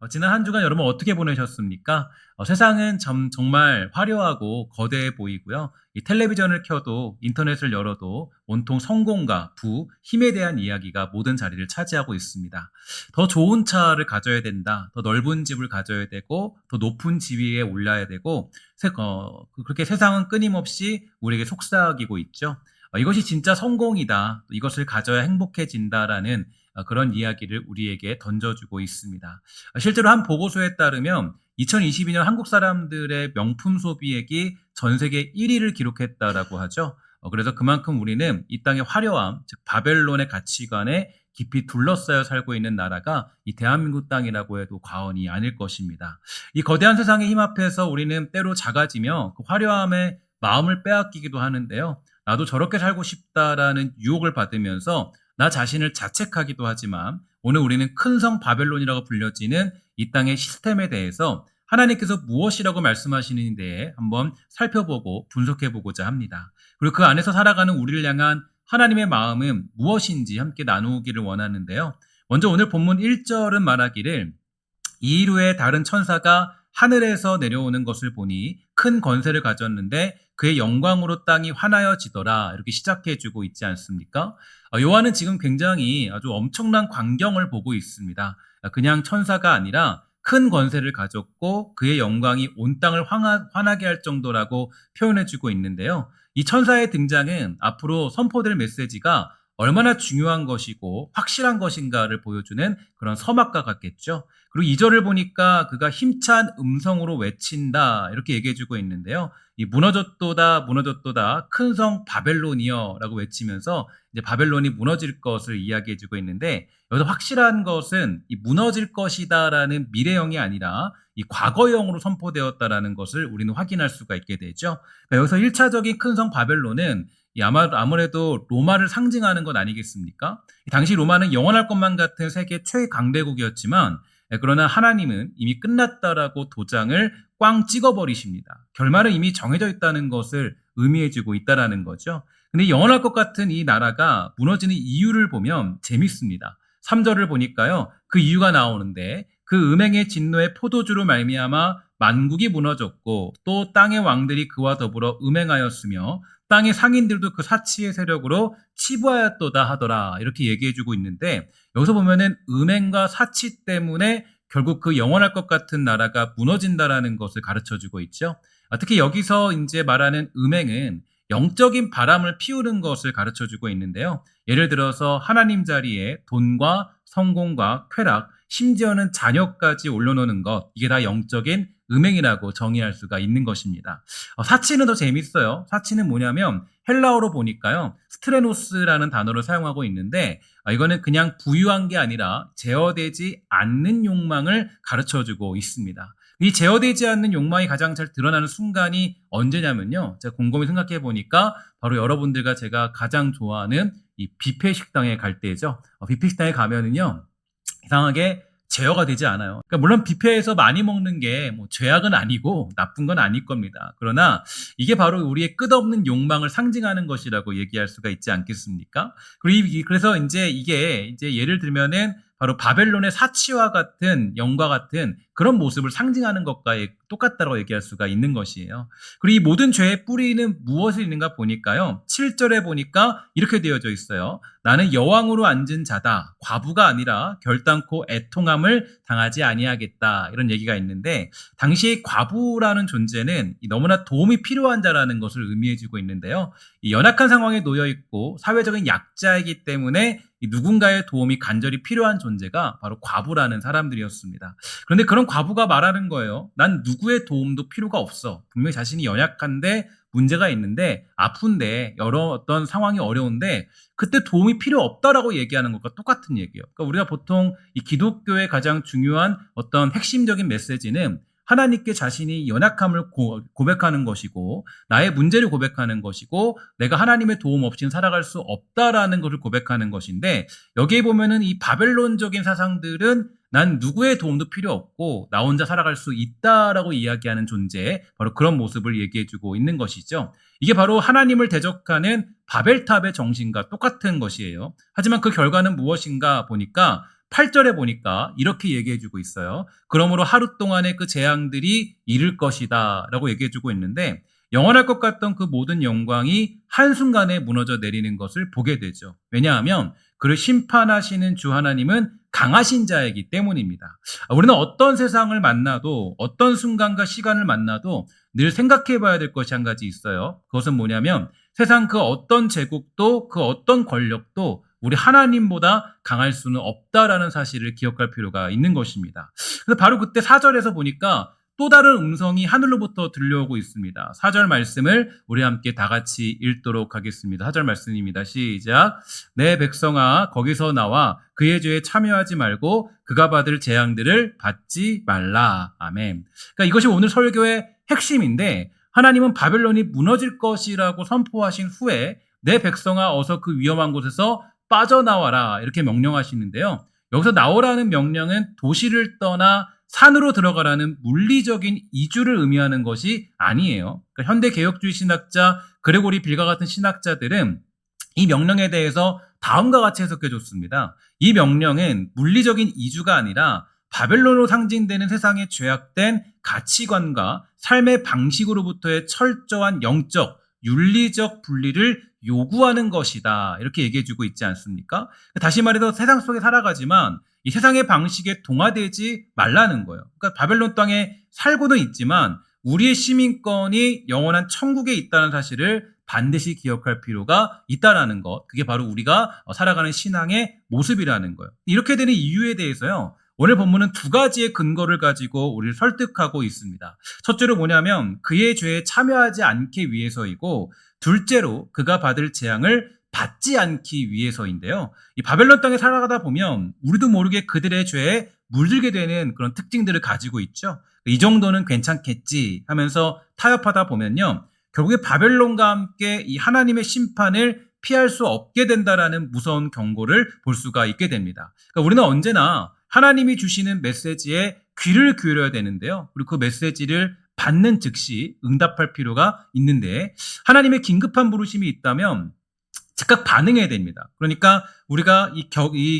지난 한 주간 여러분 어떻게 보내셨습니까? 세상은 정말 화려하고 거대해 보이고요. 이 텔레비전을 켜도 인터넷을 열어도 온통 성공과 부, 힘에 대한 이야기가 모든 자리를 차지하고 있습니다. 더 좋은 차를 가져야 된다. 더 넓은 집을 가져야 되고 더 높은 지위에 올라야 되고 그렇게 세상은 끊임없이 우리에게 속삭이고 있죠. 이것이 진짜 성공이다. 이것을 가져야 행복해진다라는 그런 이야기를 우리에게 던져주고 있습니다. 실제로 한 보고서에 따르면 2022년 한국 사람들의 명품 소비액이 전 세계 1위를 기록했다라고 하죠. 그래서 그만큼 우리는 이 땅의 화려함, 즉 바벨론의 가치관에 깊이 둘러싸여 살고 있는 나라가 이 대한민국 땅이라고 해도 과언이 아닐 것입니다. 이 거대한 세상의 힘 앞에서 우리는 때로 작아지며 그 화려함에 마음을 빼앗기기도 하는데요. 나도 저렇게 살고 싶다라는 유혹을 받으면서 나 자신을 자책하기도 하지만 오늘 우리는 큰 성 바벨론이라고 불려지는 이 땅의 시스템에 대해서 하나님께서 무엇이라고 말씀하시는 데에 한번 살펴보고 분석해보고자 합니다. 그리고 그 안에서 살아가는 우리를 향한 하나님의 마음은 무엇인지 함께 나누기를 원하는데요. 먼저 오늘 본문 1절은 말하기를 이루의 다른 천사가 하늘에서 내려오는 것을 보니 큰 권세를 가졌는데 그의 영광으로 땅이 환하여지더라, 이렇게 시작해주고 있지 않습니까? 요한은 지금 굉장히 아주 엄청난 광경을 보고 있습니다. 그냥 천사가 아니라 큰 권세를 가졌고 그의 영광이 온 땅을 환하게 할 정도라고 표현해주고 있는데요. 이 천사의 등장은 앞으로 선포될 메시지가 얼마나 중요한 것이고 확실한 것인가를 보여주는 그런 서막과 같겠죠. 그리고 2절을 보니까 그가 힘찬 음성으로 외친다, 이렇게 얘기해주고 있는데요. 이 무너졌도다 무너졌도다 큰 성 바벨론이여 라고 외치면서 이제 바벨론이 무너질 것을 이야기해주고 있는데, 여기서 확실한 것은 이 무너질 것이다라는 미래형이 아니라 이 과거형으로 선포되었다라는 것을 우리는 확인할 수가 있게 되죠. 그러니까 여기서 1차적인 큰 성 바벨론은 아무래도 로마를 상징하는 것 아니겠습니까? 당시 로마는 영원할 것만 같은 세계 최강대국이었지만, 그러나 하나님은 이미 끝났다라고 도장을 꽝 찍어버리십니다. 결말은 이미 정해져 있다는 것을 의미해주고 있다라는 거죠. 근데 영원할 것 같은 이 나라가 무너지는 이유를 보면 재밌습니다. 3절을 보니까요, 그 이유가 나오는데 그 음행의 진노의 포도주로 말미암아 만국이 무너졌고 또 땅의 왕들이 그와 더불어 음행하였으며 땅의 상인들도 그 사치의 세력으로 치부하였도다 하더라, 이렇게 얘기해주고 있는데, 여기서 보면은 음행과 사치 때문에 결국 그 영원할 것 같은 나라가 무너진다라는 것을 가르쳐주고 있죠. 특히 여기서 이제 말하는 음행은 영적인 바람을 피우는 것을 가르쳐주고 있는데요. 예를 들어서 하나님 자리에 돈과 성공과 쾌락, 심지어는 자녀까지 올려놓는 것, 이게 다 영적인 음행이라고 정의할 수가 있는 것입니다. 사치는 더 재밌어요. 사치는 뭐냐면 헬라어로 보니까요, 스트레노스라는 단어를 사용하고 있는데, 이거는 그냥 부유한 게 아니라 제어되지 않는 욕망을 가르쳐주고 있습니다. 이 제어되지 않는 욕망이 가장 잘 드러나는 순간이 언제냐면요, 제가 곰곰이 생각해 보니까 바로 여러분들과 제가 가장 좋아하는 이 뷔페 식당에 갈 때죠. 뷔페 식당에 가면은요, 이상하게 제어가 되지 않아요. 그러니까 물론 뷔페에서 많이 먹는 게 뭐 죄악은 아니고 나쁜 건 아닐 겁니다. 그러나 이게 바로 우리의 끝없는 욕망을 상징하는 것이라고 얘기할 수가 있지 않겠습니까? 그래서 이게 예를 들면은 바로 바벨론의 사치와 같은 영과 같은 그런 모습을 상징하는 것과 똑같다고 얘기할 수가 있는 것이에요. 그리고 이 모든 죄의 뿌리는 무엇이 있는가 보니까요, 7절에 보니까 이렇게 되어져 있어요. 나는 여왕으로 앉은 자다. 과부가 아니라 결단코 애통함을 당하지 아니하겠다. 이런 얘기가 있는데, 당시 과부라는 존재는 너무나 도움이 필요한 자라는 것을 의미해주고 있는데요. 이 연약한 상황에 놓여 있고 사회적인 약자이기 때문에 누군가의 도움이 간절히 필요한 존재가 바로 과부라는 사람들이었습니다. 그런데 그런 과부가 말하는 거예요. 난 누구의 도움도 필요가 없어. 분명히 자신이 연약한데 문제가 있는데 아픈데 여러 어떤 상황이 어려운데 그때 도움이 필요 없다라고 얘기하는 것과 똑같은 얘기예요. 그러니까 우리가 보통 이 기독교의 가장 중요한 어떤 핵심적인 메시지는 하나님께 자신이 연약함을 고백하는 것이고 나의 문제를 고백하는 것이고 내가 하나님의 도움 없이는 살아갈 수 없다라는 것을 고백하는 것인데, 여기에 보면은 이 바벨론적인 사상들은 난 누구의 도움도 필요 없고 나 혼자 살아갈 수 있다라고 이야기하는 존재, 바로 그런 모습을 얘기해주고 있는 것이죠. 이게 바로 하나님을 대적하는 바벨탑의 정신과 똑같은 것이에요. 하지만 그 결과는 무엇인가 보니까 8절에 보니까 이렇게 얘기해주고 있어요. 그러므로 하루 동안의 그 재앙들이 이를 것이다 라고 얘기해주고 있는데, 영원할 것 같던 그 모든 영광이 한순간에 무너져 내리는 것을 보게 되죠. 왜냐하면 그를 심판하시는 주 하나님은 강하신 자이기 때문입니다. 우리는 어떤 세상을 만나도, 어떤 순간과 시간을 만나도 늘 생각해 봐야 될 것이 한 가지 있어요. 그것은 뭐냐면 세상 그 어떤 제국도, 그 어떤 권력도 우리 하나님보다 강할 수는 없다라는 사실을 기억할 필요가 있는 것입니다. 그래서 바로 그때 4절에서 보니까 또 다른 음성이 하늘로부터 들려오고 있습니다. 4절 말씀을 우리 함께 다 같이 읽도록 하겠습니다. 4절 말씀입니다. 시작. 내 백성아, 거기서 나와 그의 죄에 참여하지 말고 그가 받을 재앙들을 받지 말라. 아멘. 그러니까 이것이 오늘 설교의 핵심인데, 하나님은 바벨론이 무너질 것이라고 선포하신 후에 내 백성아 어서 그 위험한 곳에서 빠져나와라 이렇게 명령하시는데요. 여기서 나오라는 명령은 도시를 떠나 산으로 들어가라는 물리적인 이주를 의미하는 것이 아니에요. 그러니까 현대 개혁주의 신학자 그레고리 빌가 같은 신학자들은 이 명령에 대해서 다음과 같이 해석해줬습니다. 이 명령은 물리적인 이주가 아니라 바벨론으로 상징되는 세상의 죄악된 가치관과 삶의 방식으로부터의 철저한 영적, 윤리적 분리를 요구하는 것이다. 이렇게 얘기해주고 있지 않습니까? 다시 말해서 세상 속에 살아가지만 이 세상의 방식에 동화되지 말라는 거예요. 그러니까 바벨론 땅에 살고는 있지만 우리의 시민권이 영원한 천국에 있다는 사실을 반드시 기억할 필요가 있다는 것. 그게 바로 우리가 살아가는 신앙의 모습이라는 거예요. 이렇게 되는 이유에 대해서요, 오늘 본문은 두 가지의 근거를 가지고 우리를 설득하고 있습니다. 첫째로 뭐냐면 그의 죄에 참여하지 않기 위해서이고, 둘째로 그가 받을 재앙을 받지 않기 위해서인데요. 이 바벨론 땅에 살아가다 보면 우리도 모르게 그들의 죄에 물들게 되는 그런 특징들을 가지고 있죠. 이 정도는 괜찮겠지 하면서 타협하다 보면요, 결국에 바벨론과 함께 이 하나님의 심판을 피할 수 없게 된다라는 무서운 경고를 볼 수가 있게 됩니다. 그러니까 우리는 언제나 하나님이 주시는 메시지에 귀를 기울여야 되는데요. 그리고 그 메시지를 받는 즉시 응답할 필요가 있는데, 하나님의 긴급한 부르심이 있다면 즉각 반응해야 됩니다. 그러니까 우리가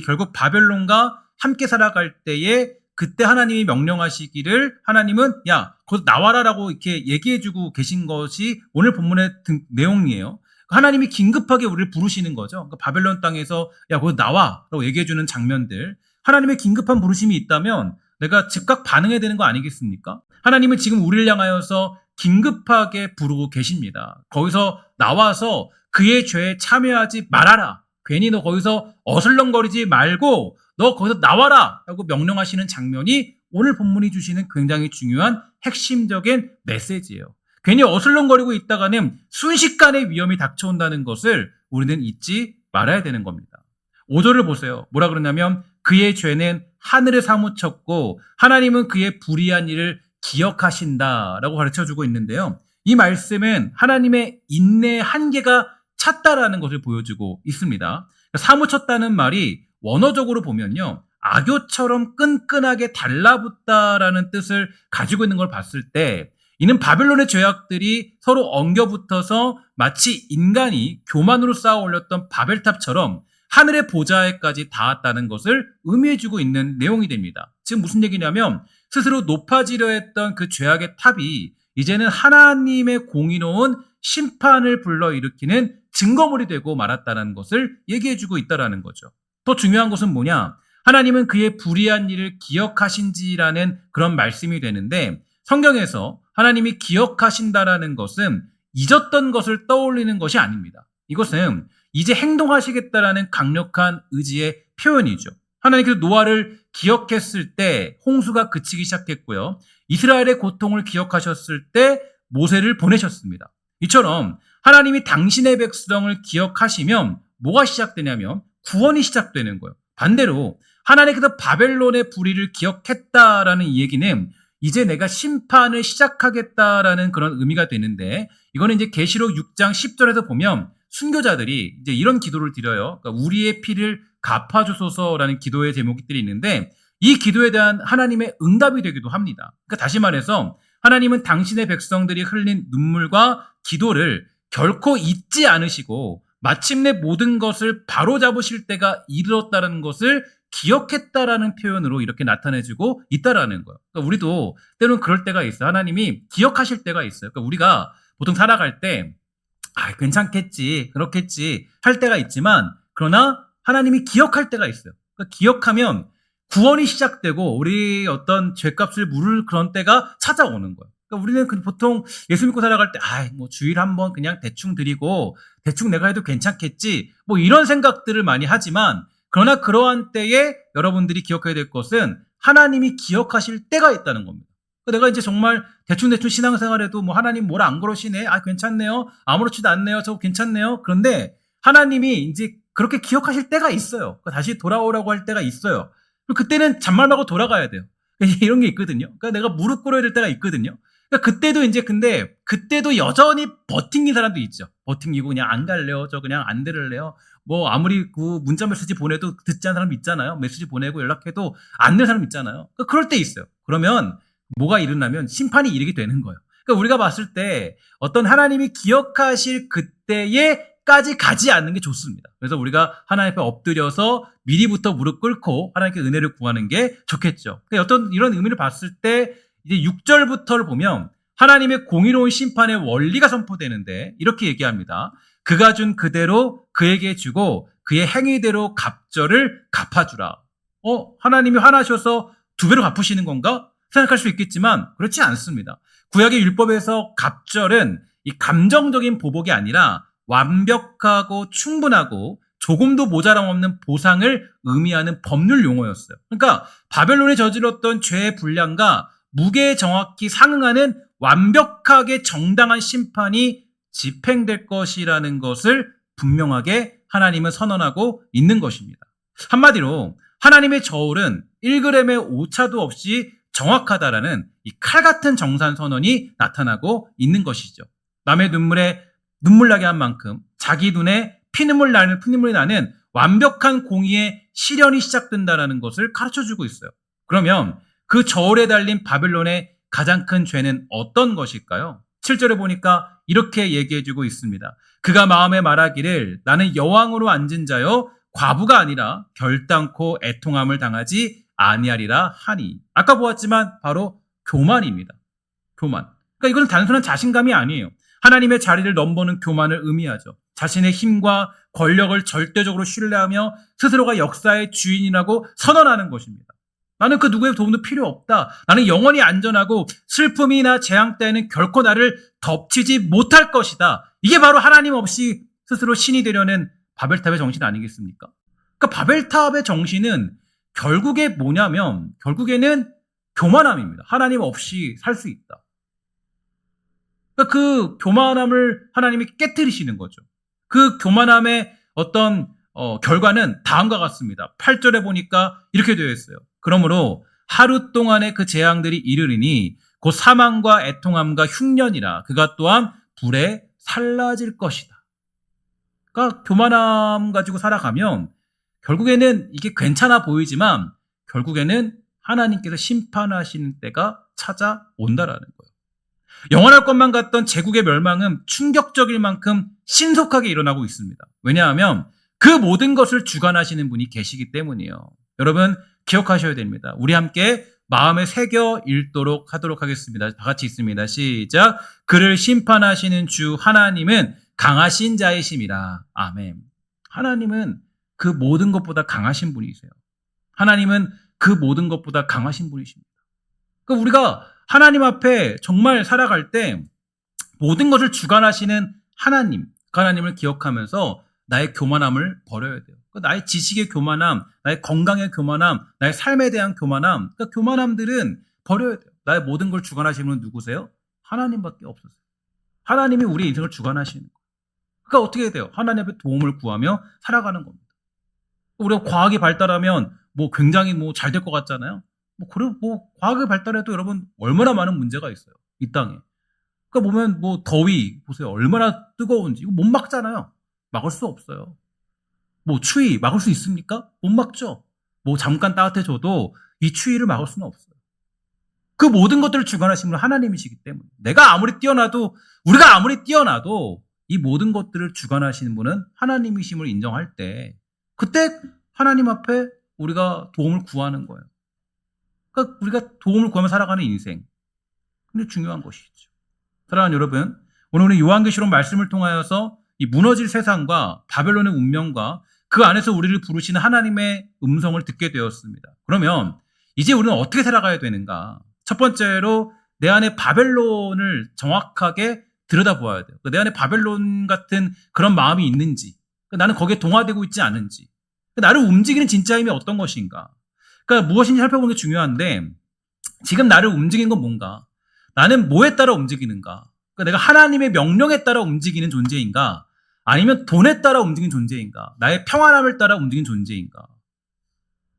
결국 바벨론과 함께 살아갈 때에 그때 하나님이 명령하시기를, 하나님은 야, 거기서 나와라라고 이렇게 얘기해주고 계신 것이 오늘 본문의 내용이에요. 하나님이 긴급하게 우리를 부르시는 거죠. 그러니까 바벨론 땅에서 야, 거기서 나와라고 얘기해주는 장면들. 하나님의 긴급한 부르심이 있다면 내가 즉각 반응해야 되는 거 아니겠습니까? 하나님은 지금 우리를 향하여서 긴급하게 부르고 계십니다. 거기서 나와서 그의 죄에 참여하지 말아라. 괜히 너 거기서 어슬렁거리지 말고 너 거기서 나와라 라고 명령하시는 장면이 오늘 본문이 주시는 굉장히 중요한 핵심적인 메시지예요. 괜히 어슬렁거리고 있다가는 순식간에 위험이 닥쳐온다는 것을 우리는 잊지 말아야 되는 겁니다. 5절을 보세요. 뭐라 그러냐면 그의 죄는 하늘에 사무쳤고 하나님은 그의 불의한 일을 기억하신다라고 가르쳐주고 있는데요. 이 말씀은 하나님의 인내의 한계가 찼다라는 것을 보여주고 있습니다. 사무쳤다는 말이 원어적으로 보면요, 악교처럼 끈끈하게 달라붙다라는 뜻을 가지고 있는 걸 봤을 때, 이는 바벨론의 죄악들이 서로 엉겨붙어서 마치 인간이 교만으로 쌓아 올렸던 바벨탑처럼 하늘의 보좌에까지 닿았다는 것을 의미해주고 있는 내용이 됩니다. 지금 무슨 얘기냐면 스스로 높아지려 했던 그 죄악의 탑이 이제는 하나님의 공의로운 심판을 불러일으키는 증거물이 되고 말았다는 것을 얘기해주고 있다는 거죠. 더 중요한 것은 뭐냐? 하나님은 그의 불의한 일을 기억하신지라는 그런 말씀이 되는데, 성경에서 하나님이 기억하신다라는 것은 잊었던 것을 떠올리는 것이 아닙니다. 이것은 이제 행동하시겠다라는 강력한 의지의 표현이죠. 하나님께서 노아를 기억했을 때 홍수가 그치기 시작했고요. 이스라엘의 고통을 기억하셨을 때 모세를 보내셨습니다. 이처럼 하나님이 당신의 백성을 기억하시면 뭐가 시작되냐면 구원이 시작되는 거예요. 반대로 하나님께서 바벨론의 불의를 기억했다라는 이 얘기는 이제 내가 심판을 시작하겠다라는 그런 의미가 되는데, 이거는 이제 계시록 6장 10절에서 보면 순교자들이 이제 이런 기도를 드려요. 그러니까 우리의 피를 갚아주소서라는 기도의 제목들이 있는데, 이 기도에 대한 하나님의 응답이 되기도 합니다. 그러니까 다시 말해서 하나님은 당신의 백성들이 흘린 눈물과 기도를 결코 잊지 않으시고 마침내 모든 것을 바로잡으실 때가 이르렀다는 것을 기억했다라는 표현으로 이렇게 나타내주고 있다라는 거예요. 그러니까 우리도 때로는 그럴 때가 있어요. 하나님이 기억하실 때가 있어요. 그러니까 우리가 보통 살아갈 때 괜찮겠지, 그렇겠지 할 때가 있지만, 그러나 하나님이 기억할 때가 있어요. 그러니까 기억하면 구원이 시작되고 우리 어떤 죄값을 물을 그런 때가 찾아오는 거예요. 그러니까 우리는 보통 예수 믿고 살아갈 때, 뭐 주일 한번 그냥 대충 드리고 대충 내가 해도 괜찮겠지, 뭐 이런 생각들을 많이 하지만, 그러나 그러한 때에 여러분들이 기억해야 될 것은 하나님이 기억하실 때가 있다는 겁니다. 내가 이제 정말 대충 신앙생활에도 뭐 하나님 뭐라 안 그러시네, 괜찮네요, 아무렇지도 않네요, 저거 괜찮네요. 그런데 하나님이 이제 그렇게 기억하실 때가 있어요. 다시 돌아오라고 할 때가 있어요. 그때는 잔말하고 돌아가야 돼요. 이런 게 있거든요. 그러니까 내가 무릎 꿇어야 될 때가 있거든요. 그러니까 그때도 이제 근데 그때도 여전히 버팅긴 사람도 있죠. 버팅기고 그냥 안 갈래요, 저 그냥 안 들을래요, 뭐 아무리 그 문자 메시지 보내도 듣지 않는 사람 있잖아요. 메시지 보내고 연락해도 안 되는 사람 있잖아요. 그러니까 그럴 때 있어요. 그러면 뭐가 일어나면 심판이 이르게 되는 거예요. 그러니까 우리가 봤을 때 어떤 하나님이 기억하실 그때에까지 가지 않는 게 좋습니다. 그래서 우리가 하나님 앞에 엎드려서 미리부터 무릎 꿇고 하나님께 은혜를 구하는 게 좋겠죠. 그러니까 어떤 이런 의미를 봤을 때 이제 6절부터를 보면 하나님의 공의로운 심판의 원리가 선포되는데 이렇게 얘기합니다. 그가 준 그대로 그에게 주고 그의 행위대로 갑절을 갚아주라. 하나님이 화나셔서 2배로 갚으시는 건가? 생각할 수 있겠지만 그렇지 않습니다. 구약의 율법에서 갑절은 이 감정적인 보복이 아니라 완벽하고 충분하고 조금도 모자람 없는 보상을 의미하는 법률 용어였어요. 그러니까 바벨론에 저질렀던 죄의 분량과 무게에 정확히 상응하는 완벽하게 정당한 심판이 집행될 것이라는 것을 분명하게 하나님은 선언하고 있는 것입니다. 한마디로 하나님의 저울은 1g의 오차도 없이 정확하다라는 이 칼 같은 정산 선언이 나타나고 있는 것이죠. 남의 눈물에 눈물 나게 한 만큼 자기 눈에 피눈물이 나는 완벽한 공의의 실현이 시작된다는 것을 가르쳐주고 있어요. 그러면 그 저울에 달린 바벨론의 가장 큰 죄는 어떤 것일까요? 7절에 보니까 이렇게 얘기해주고 있습니다. 그가 마음에 말하기를 나는 여왕으로 앉은 자여 과부가 아니라 결단코 애통함을 당하지 아니하리라 하니. 아까 보았지만 바로 교만입니다. 교만. 그러니까 이건 단순한 자신감이 아니에요. 하나님의 자리를 넘보는 교만을 의미하죠. 자신의 힘과 권력을 절대적으로 신뢰하며 스스로가 역사의 주인이라고 선언하는 것입니다. 나는 그 누구의 도움도 필요 없다. 나는 영원히 안전하고 슬픔이나 재앙 때에는 결코 나를 덮치지 못할 것이다. 이게 바로 하나님 없이 스스로 신이 되려는 바벨탑의 정신 아니겠습니까? 그러니까 바벨탑의 정신은 결국에 뭐냐면 결국에는 교만함입니다. 하나님 없이 살 수 있다. 그러니까 그 교만함을 하나님이 깨트리시는 거죠. 그 교만함의 어떤 결과는 다음과 같습니다. 8절에 보니까 이렇게 되어 있어요. 그러므로 하루 동안의 그 재앙들이 이르리니 곧 사망과 애통함과 흉년이라 그가 또한 불에 살라질 것이다. 그러니까 교만함 가지고 살아가면 결국에는 이게 괜찮아 보이지만 결국에는 하나님께서 심판하시는 때가 찾아온다라는 거예요. 영원할 것만 같던 제국의 멸망은 충격적일 만큼 신속하게 일어나고 있습니다. 왜냐하면 그 모든 것을 주관하시는 분이 계시기 때문이에요. 여러분 기억하셔야 됩니다. 우리 함께 마음에 새겨 읽도록 하도록 하겠습니다. 다 같이 있습니다. 시작. 그를 심판하시는 주 하나님은 강하신 자이심이라. 아멘. 하나님은 그 모든 것보다 강하신 분이세요. 하나님은 그 모든 것보다 강하신 분이십니다. 그러니까 우리가 하나님 앞에 정말 살아갈 때 모든 것을 주관하시는 하나님, 그 하나님을 기억하면서 나의 교만함을 버려야 돼요. 그러니까 나의 지식의 교만함, 나의 건강의 교만함, 나의 삶에 대한 교만함, 그러니까 교만함들은 버려야 돼요. 나의 모든 걸 주관하시는 분은 누구세요? 하나님밖에 없었어요. 하나님이 우리의 인생을 주관하시는 거예요. 그러니까 어떻게 해야 돼요? 하나님 앞에 도움을 구하며 살아가는 겁니다. 우리가 과학이 발달하면 굉장히 잘 될 것 같잖아요. 과학이 발달해도 여러분 얼마나 많은 문제가 있어요. 이 땅에. 그러니까 보면 더위 보세요. 얼마나 뜨거운지. 이거 못 막잖아요. 막을 수 없어요. 추위 막을 수 있습니까? 못 막죠. 잠깐 따뜻해져도 이 추위를 막을 수는 없어요. 그 모든 것들을 주관하시는 분은 하나님이시기 때문에 우리가 아무리 뛰어나도 이 모든 것들을 주관하시는 분은 하나님이심을 인정할 때 그때 하나님 앞에 우리가 도움을 구하는 거예요. 그러니까 우리가 도움을 구하며 살아가는 인생. 근데 중요한 것이죠. 사랑하는 여러분, 오늘 요한계시록 말씀을 통하여서 이 무너질 세상과 바벨론의 운명과 그 안에서 우리를 부르시는 하나님의 음성을 듣게 되었습니다. 그러면 이제 우리는 어떻게 살아가야 되는가? 첫 번째로 내 안에 바벨론을 정확하게 들여다보아야 돼요. 내 안에 바벨론 같은 그런 마음이 있는지, 나는 거기에 동화되고 있지 않은지, 나를 움직이는 진짜 힘이 어떤 것인가? 그러니까 무엇인지 살펴보는 게 중요한데, 지금 나를 움직이는 건 뭔가? 나는 뭐에 따라 움직이는가? 그러니까 내가 하나님의 명령에 따라 움직이는 존재인가? 아니면 돈에 따라 움직이는 존재인가? 나의 평안함을 따라 움직이는 존재인가?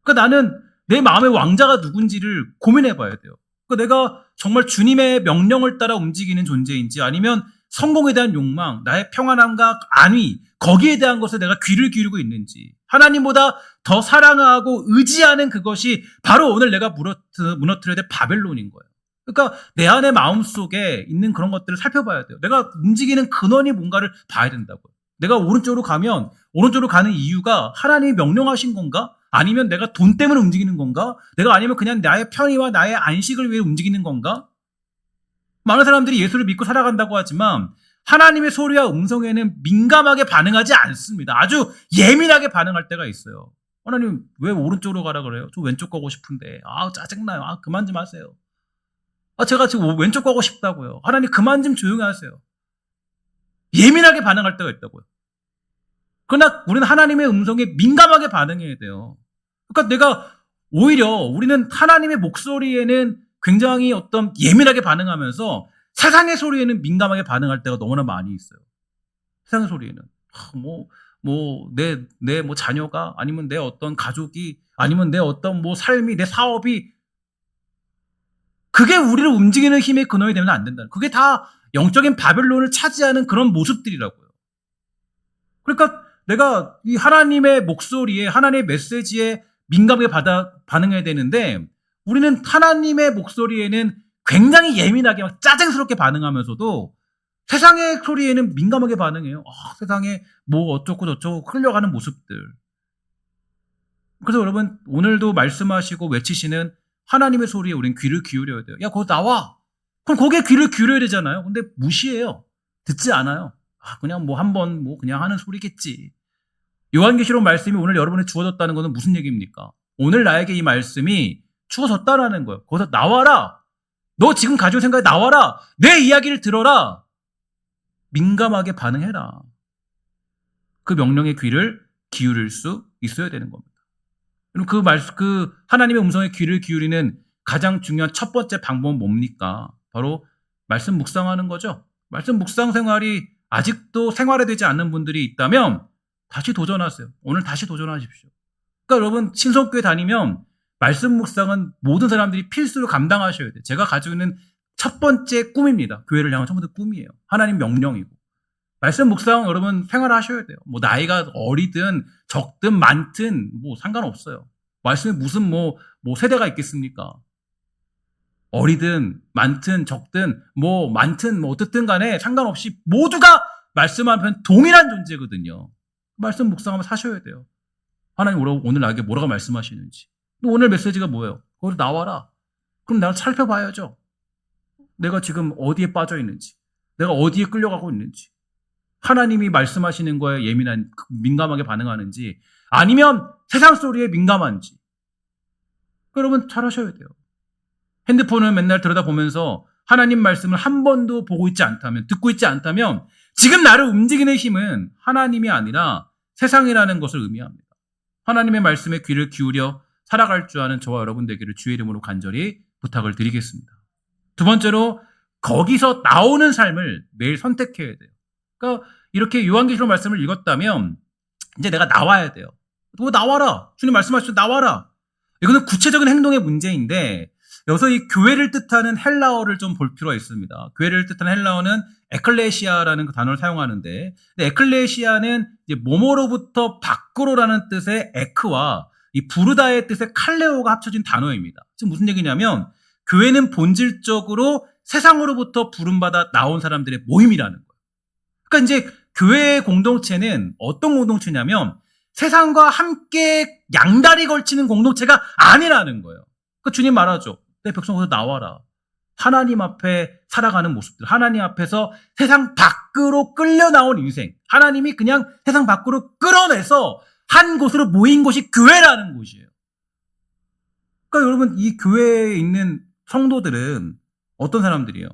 그러니까 나는 내 마음의 왕자가 누군지를 고민해 봐야 돼요. 그러니까 내가 정말 주님의 명령을 따라 움직이는 존재인지, 아니면 성공에 대한 욕망, 나의 평안함과 안위, 거기에 대한 것에 내가 귀를 기울이고 있는지, 하나님보다 더 사랑하고 의지하는 그것이 바로 오늘 내가 무너뜨려야 될 바벨론인 거예요. 그러니까 내 안의 마음속에 있는 그런 것들을 살펴봐야 돼요. 내가 움직이는 근원이 뭔가를 봐야 된다고요. 내가 오른쪽으로 가면 오른쪽으로 가는 이유가 하나님이 명령하신 건가? 아니면 내가 돈 때문에 움직이는 건가? 내가 아니면 그냥 나의 편의와 나의 안식을 위해 움직이는 건가? 많은 사람들이 예수를 믿고 살아간다고 하지만 하나님의 소리와 음성에는 민감하게 반응하지 않습니다. 아주 예민하게 반응할 때가 있어요. 하나님 왜 오른쪽으로 가라 그래요? 저 왼쪽 가고 싶은데. 짜증나요. 그만 좀 하세요. 제가 지금 왼쪽 가고 싶다고요. 하나님 그만 좀 조용히 하세요. 예민하게 반응할 때가 있다고요. 그러나 우리는 하나님의 음성에 민감하게 반응해야 돼요. 그러니까 내가 오히려 우리는 하나님의 목소리에는 굉장히 어떤 예민하게 반응하면서 세상의 소리에는 민감하게 반응할 때가 너무나 많이 있어요. 세상의 소리에는 내 자녀가, 아니면 내 어떤 가족이, 아니면 내 어떤 삶이, 내 사업이, 그게 우리를 움직이는 힘의 근원이 되면 안 된다. 그게 다 영적인 바벨론을 차지하는 그런 모습들이라고요. 그러니까 내가 이 하나님의 목소리에, 하나님의 메시지에 민감하게 반응해야 되는데, 우리는 하나님의 목소리에는 굉장히 예민하게 막 짜증스럽게 반응하면서도 세상의 소리에는 민감하게 반응해요. 세상에 어쩌고 저쩌고 흘려가는 모습들. 그래서 여러분, 오늘도 말씀하시고 외치시는 하나님의 소리에 우린 귀를 기울여야 돼요. 야, 거기 나와. 그럼 거기에 귀를 기울여야 되잖아요. 근데 무시해요. 듣지 않아요. 그냥 한번 그냥 하는 소리겠지. 요한계시록 말씀이 오늘 여러분에 주어졌다는 것은 무슨 얘기입니까? 오늘 나에게 이 말씀이 주어졌다라는 거예요. 거기서 나와라. 너 지금 가지고 생각해 나와라. 내 이야기를 들어라. 민감하게 반응해라. 그 명령의 귀를 기울일 수 있어야 되는 겁니다. 그 하나님의 음성에 귀를 기울이는 가장 중요한 첫 번째 방법은 뭡니까? 바로 말씀 묵상하는 거죠. 말씀 묵상 생활이 아직도 생활화되지 않는 분들이 있다면 다시 도전하세요. 오늘 다시 도전하십시오. 그러니까 여러분, 신성교회 다니면 말씀 묵상은 모든 사람들이 필수로 감당하셔야 돼요. 제가 가지고 있는 첫 번째 꿈입니다. 교회를 향한 첫 번째 꿈이에요. 하나님 명령이고. 말씀 묵상 여러분 생활하셔야 돼요. 나이가 어리든 적든 많든 상관없어요. 말씀에 무슨 세대가 있겠습니까? 어리든 많든 적든 많든 어떻든 간에 상관없이 모두가 말씀 앞에는 동일한 존재거든요. 말씀 묵상하면 사셔야 돼요. 하나님 오늘 나에게 뭐라고 말씀하시는지. 오늘 메시지가 뭐예요? 거기서 나와라. 그럼 내가 살펴봐야죠. 내가 지금 어디에 빠져 있는지, 내가 어디에 끌려가고 있는지, 하나님이 말씀하시는 거에 민감하게 반응하는지, 아니면 세상 소리에 민감한지. 여러분 잘 하셔야 돼요. 핸드폰을 맨날 들여다보면서 하나님 말씀을 한 번도 보고 있지 않다면, 듣고 있지 않다면 지금 나를 움직이는 힘은 하나님이 아니라 세상이라는 것을 의미합니다. 하나님의 말씀에 귀를 기울여 살아갈 줄 아는 저와 여러분 되기를 주의 이름으로 간절히 부탁을 드리겠습니다. 두 번째로 거기서 나오는 삶을 매일 선택해야 돼요. 그러니까 이렇게 요한계시록 말씀을 읽었다면 이제 내가 나와야 돼요. 나와라. 주님 말씀하시죠. 나와라. 이거는 구체적인 행동의 문제인데 여기서 이 교회를 뜻하는 헬라어를 좀 볼 필요가 있습니다. 교회를 뜻하는 헬라어는 에클레시아라는 그 단어를 사용하는데, 에클레시아는 이제 몸으로부터 밖으로라는 뜻의 에크와 이 부르다의 뜻의 칼레오가 합쳐진 단어입니다. 지금 무슨 얘기냐면 교회는 본질적으로 세상으로부터 부름받아 나온 사람들의 모임이라는 거예요. 그러니까 이제 교회의 공동체는 어떤 공동체냐면 세상과 함께 양다리 걸치는 공동체가 아니라는 거예요. 그 주님 말하죠. 내 백성에서 나와라. 하나님 앞에 살아가는 모습들, 하나님 앞에서 세상 밖으로 끌려 나온 인생, 하나님이 그냥 세상 밖으로 끌어내서 한 곳으로 모인 곳이 교회라는 곳이에요. 그러니까 여러분, 이 교회에 있는 성도들은 어떤 사람들이에요?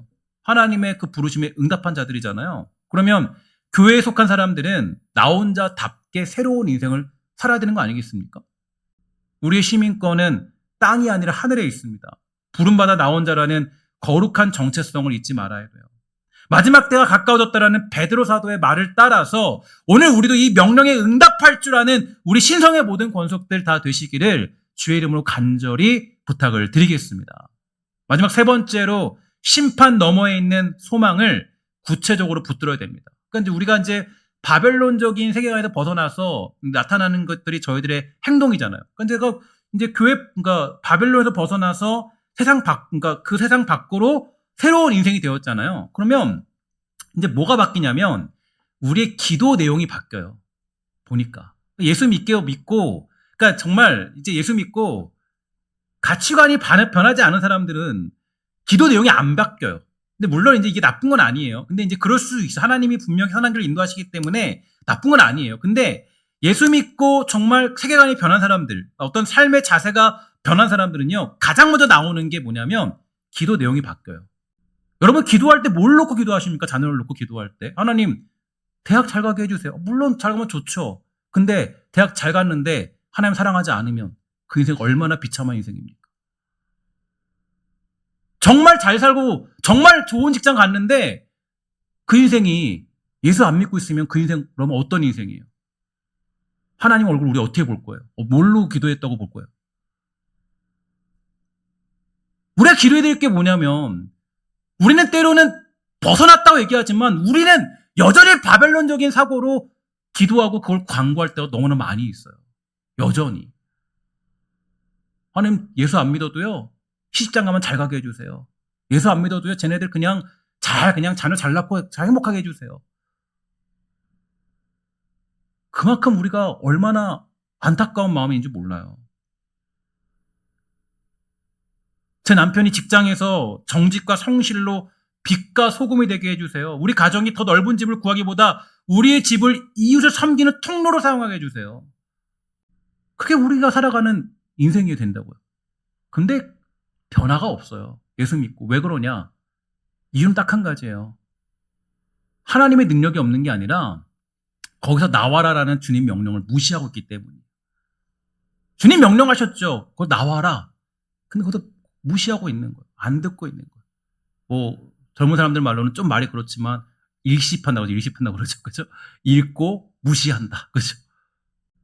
하나님의 그 부르심에 응답한 자들이잖아요. 그러면 교회에 속한 사람들은 나 혼자답게 새로운 인생을 살아야 되는 거 아니겠습니까? 우리의 시민권은 땅이 아니라 하늘에 있습니다. 부름받아 나온 자라는 거룩한 정체성을 잊지 말아야 돼요. 마지막 때가 가까워졌다라는 베드로 사도의 말을 따라서 오늘 우리도 이 명령에 응답할 줄 아는 우리 신성의 모든 권속들 다 되시기를 주의 이름으로 간절히 부탁을 드리겠습니다. 마지막 세 번째로 심판 너머에 있는 소망을 구체적으로 붙들어야 됩니다. 그러니까 우리가 이제 바벨론적인 세계관에서 벗어나서 나타나는 것들이 저희들의 행동이잖아요. 그러니까 이제 그러니까 바벨론에서 벗어나서 그러니까 그 세상 밖으로 새로운 인생이 되었잖아요. 그러면 이제 뭐가 바뀌냐면 우리의 기도 내용이 바뀌어요. 보니까 예수 믿고, 그러니까 정말 이제 예수 믿고 가치관이 변하지 않은 사람들은 기도 내용이 안 바뀌어요. 근데 물론 이제 이게 나쁜 건 아니에요. 근데 이제 그럴 수 있어. 하나님이 분명히 선한 길을 인도하시기 때문에 나쁜 건 아니에요. 근데 예수 믿고 정말 세계관이 변한 사람들, 어떤 삶의 자세가 변한 사람들은요, 가장 먼저 나오는 게 뭐냐면 기도 내용이 바뀌어요. 여러분, 기도할 때 뭘 놓고 기도하십니까? 자녀를 놓고 기도할 때. 하나님, 대학 잘 가게 해주세요. 물론 잘 가면 좋죠. 근데 대학 잘 갔는데 하나님 사랑하지 않으면 그 인생 얼마나 비참한 인생입니까? 정말 잘 살고 정말 좋은 직장 갔는데 그 인생이 예수 안 믿고 있으면 그 인생 그러면 어떤 인생이에요? 하나님 얼굴 우리 어떻게 볼 거예요? 뭘로 기도했다고 볼 거예요? 우리가 기도해야 될 게 뭐냐면 우리는 때로는 벗어났다고 얘기하지만 우리는 여전히 바벨론적인 사고로 기도하고 그걸 광고할 때가 너무나 많이 있어요. 여전히. 하나님 예수 안 믿어도요. 시집장 가면 잘 가게 해주세요. 예수 안 믿어도요. 쟤네들 그냥 자녀 잘 낳고 잘 행복하게 해주세요. 그만큼 우리가 얼마나 안타까운 마음인지 몰라요. 제 남편이 직장에서 정직과 성실로 빛과 소금이 되게 해주세요. 우리 가정이 더 넓은 집을 구하기보다 우리의 집을 이웃을 섬기는 통로로 사용하게 해주세요. 그게 우리가 살아가는 인생이 된다고요. 근데 변화가 없어요. 예수 믿고. 왜 그러냐? 이유는 딱 한 가지예요. 하나님의 능력이 없는 게 아니라 거기서 나와라라는 주님 명령을 무시하고 있기 때문이에요. 주님 명령하셨죠. 그거 나와라. 근데 그것도 무시하고 있는 거예요. 안 듣고 있는 거예요. 뭐 젊은 사람들 말로는 좀 말이 그렇지만 일십한다고 그러죠. 그죠? 읽고 무시한다. 그죠?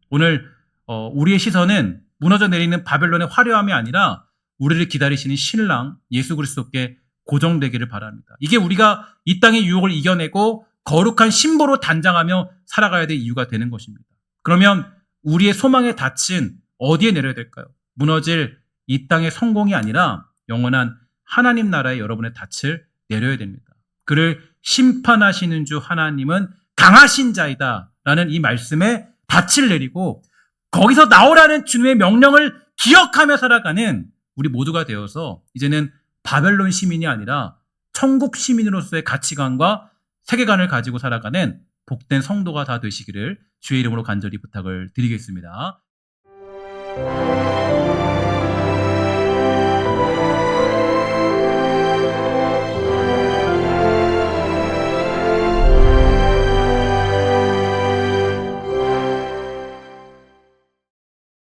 오늘 우리의 시선은 무너져 내리는 바벨론의 화려함이 아니라 우리를 기다리시는 신랑 예수 그리스도께 고정되기를 바랍니다. 이게 우리가 이 땅의 유혹을 이겨내고 거룩한 신보로 단장하며 살아가야 될 이유가 되는 것입니다. 그러면 우리의 소망의 닻은 어디에 내려야 될까요? 무너질 이 땅의 성공이 아니라 영원한 하나님 나라의 여러분의 닻을 내려야 됩니다. 그를 심판하시는 주 하나님은 강하신 자이다 라는 이 말씀에 닻을 내리고 거기서 나오라는 주님의 명령을 기억하며 살아가는 우리 모두가 되어서 이제는 바벨론 시민이 아니라 천국 시민으로서의 가치관과 세계관을 가지고 살아가는 복된 성도가 다 되시기를 주의 이름으로 간절히 부탁을 드리겠습니다.